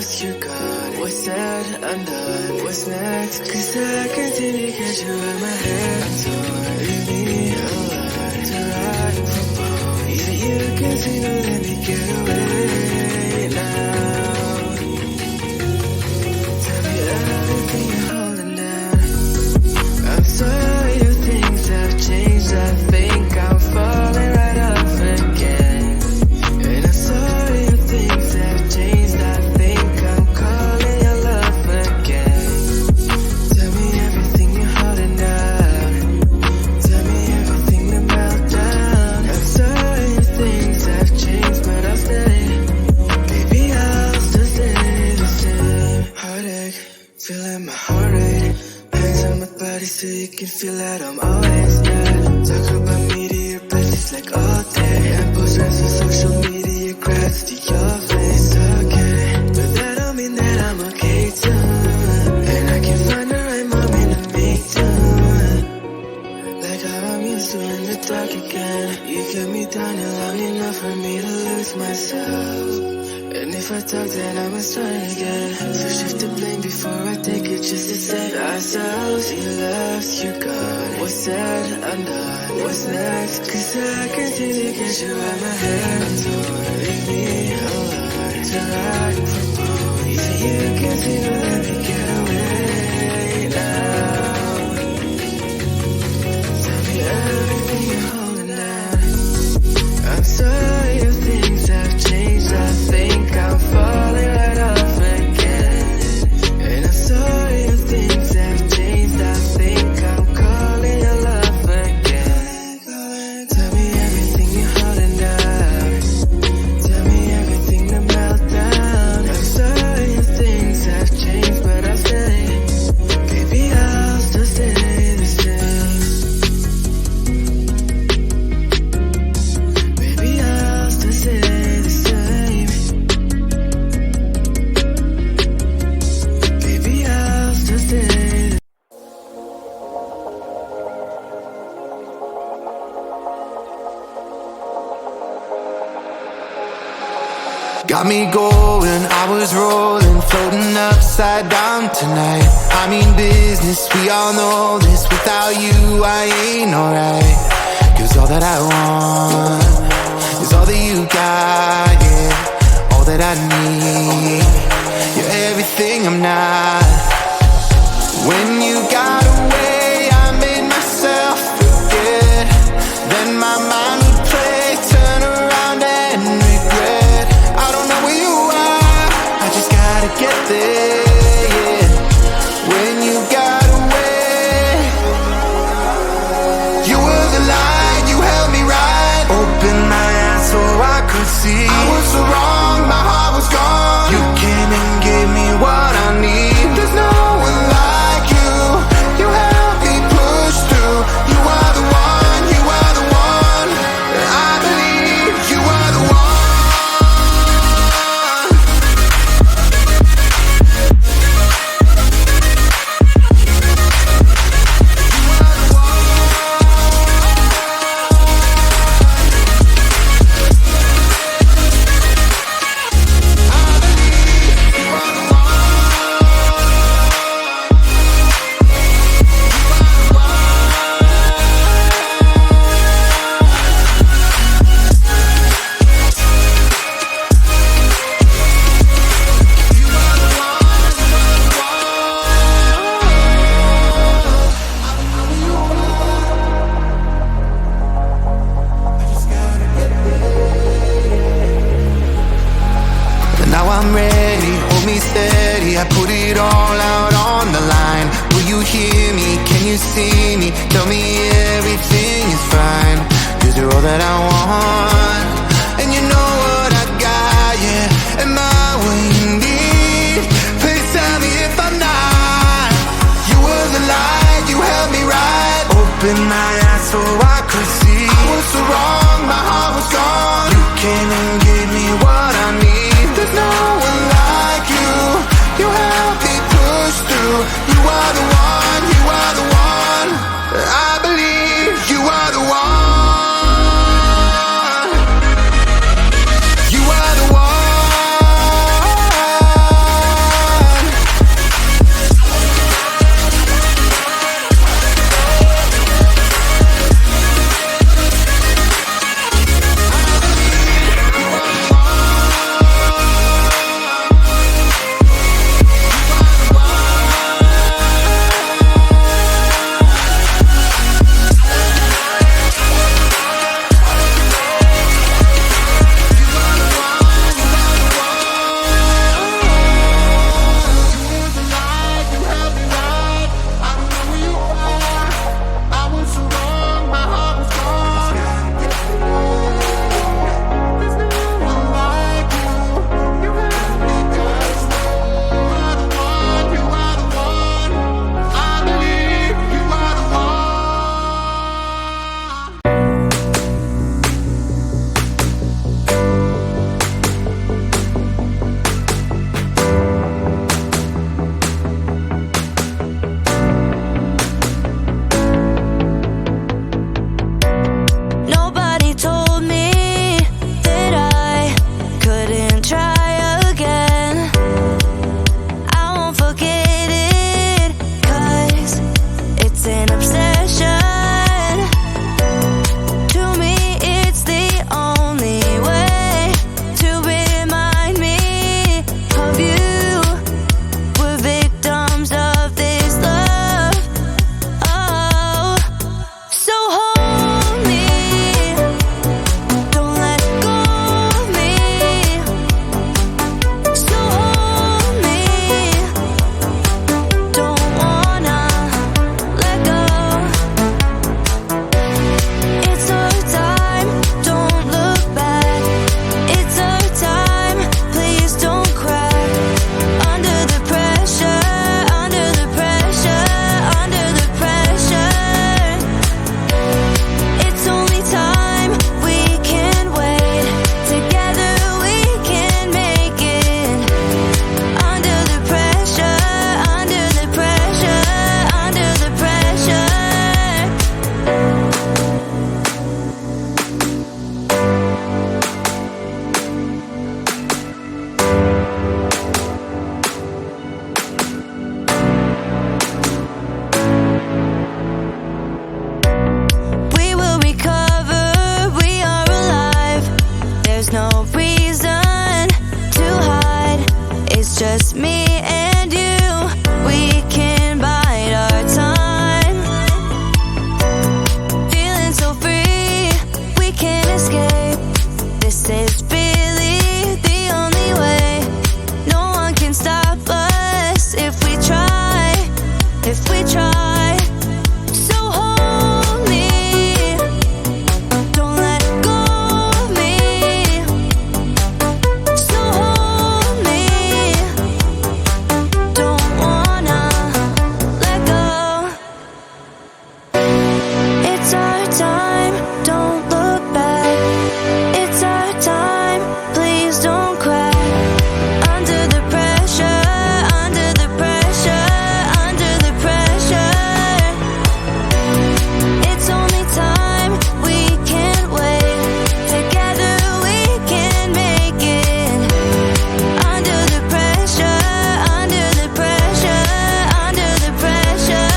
left, you're gone. What's said, undone, what's next? Cause I continue to catch you in my head. I'm torn, leave me alone to ride from home. Yeah, you continue to let me get away now. Tell me everything you're holding down. I'm sorry if things have changed. I think I'm falling right off again. And I'm sorry if things have changed. I think I'm calling your love again. Tell me everything you're holding down. Tell me everything to melt down. I'm sorry if things have changed, but I'll stay. Baby, I'll still stay the same. Heartache, feeling my heart rate. Hands on my body so you can feel that I'm always there. Talk about me to your besties like all day. And post friends on social media, grabs to your face. Okay, but that don't mean that I'm okay too. And I can find the right moment to make do. Like how I'm used to in the dark again. You kept me down long enough for me to lose myself. And if I talk, then I must try again. So shift the blame before I take it just to save ourselves. You left, you're gone. What's said, undone, what's next? Cause I continue to get you out my head. I'm torn, leave me alone to ride from home. Yeah, you continue to let me get away now. Tell me everything you're holding down. I'm sorry if things have changed. I think I'm falling right off again. And I'm sorry if things have changed. I think I'm calling your love again. Tell me everything you're holding down. Tell me everything to melt down. I'm sorry if things have changed, but I'll stay. Baby, I'll still stay the same. Baby, I'll still stay the same. Baby, I'll still stay. Got me going, I was rolling, floating upside down tonight. I mean business, we all know this. Without you, I ain't alright. Cause all that I want is all that you got, yeah. All that I need, you're everything I'm not. When you got away, I made myself forget. Then my mind would play, turn around and regret. I don't know where you are, I just gotta get there, yeah. When you got away, you were the light, you held me right. Open my eyes so I could see. I was so wrong, my heart was gone. You came and gave me what I need. There's no one like you. You helped me push through. You are the one, you are the one. I believe you are the one. Now I'm ready, hold me steady. I put it all out on the line. Will you hear me? Can you see me? Tell me everything is fine. Cause you're all that I want. And you know what I got, yeah. Am I what you need? Please tell me if I'm not. You were the light, you held me right. Open my eyes so I could see. I was so wrong, my heart was gone. You came and gave me what I need. There's no one like you. You helped me push through. You are the one, you are the one. I believe you are the one. there's no reason to hide. It's just me and you. We can bide our time. Feeling so free, we can't escape. This is really the only way. No one can stop us if we try, if we try. So hold me, don't let go of me. So hold me, don't wanna let go. It's our time, don't look back. It's our time, please don't cry. Under the pressure, under the pressure, under the pressure. It's only time, we can't wait. Together we can make it. Under the pressure, under the pressure, under the pressure.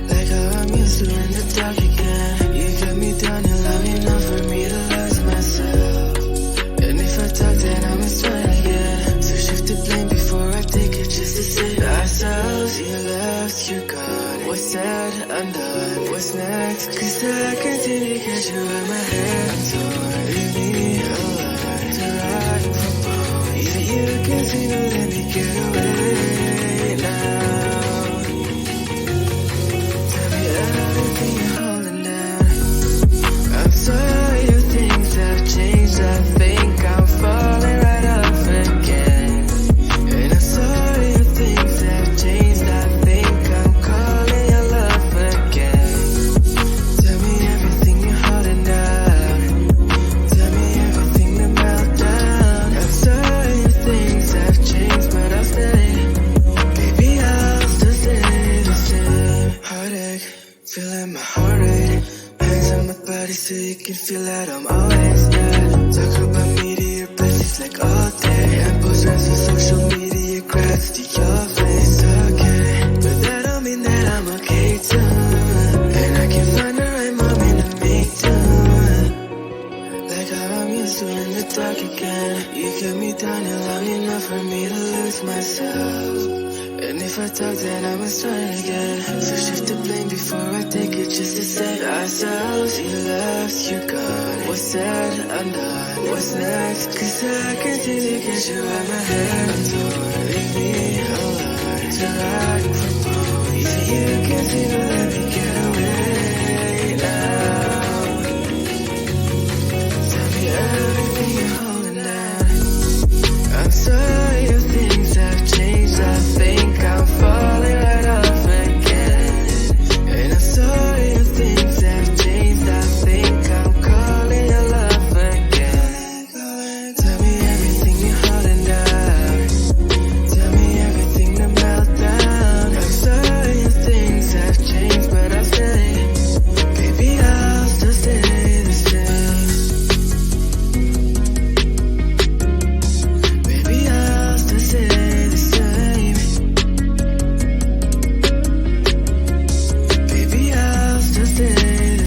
Like how I'm used to in the dark again. You got me down and love enough for me to lose myself. And if I talk, then I'm a sweat again. So shift the blame before I take it just to save ourselves. You left, you're gone. What's said, undone. What's next? Cause I continue to catch you in my head. I'm torn. Leave me alone to ride from bone. Yeah, you can see no let me get away now. Tell me everything you're holding down. I'm sorry if things have changed. I think I'm falling right off again. And I'm sorry if things have changed. I think I'm calling your love again. Tell me everything you're holding down. the dark again. You kept me down here long enough for me to lose myself. And if I talk, then I must try again. So shift the blame before I take it, just to save ourselves. You left, you gone. What's said, undone. What's next? Cause I can't seem to get you out my head. I'm torn, leave me alone. To ride from home. Even you can't seem to let me get away now. Tell me everything you're holding down. I'm sorry if things have changed. I think I'm falling right off again. And I'm sorry if things have changed. I think I'm calling your love again. Tell me everything you're holding down. Tell me everything to melt down. I'm sorry if things have changed, but I'll stay. Baby, I'll still stay the same. Baby, I'll still stay the same. Baby, I'll still stay the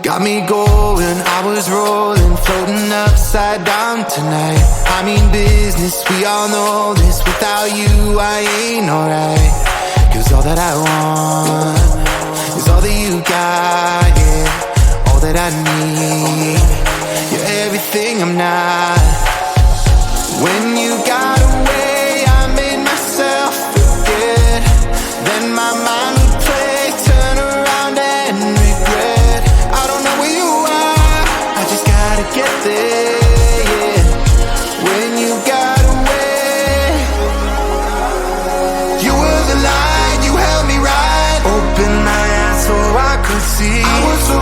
Got me going, I was rolling, floating upside down tonight. I mean business, we all know this. Without you, I ain't alright. Cause all that I want is all that you got, yeah. All that I need, you're everything I'm not. When you got away, I made myself forget. Then my mind would play, turn around and regret. I don't know where you are, I just gotta get there, yeah. When you got away, you were the light, you held me right. Open my eyes so I could see. I was so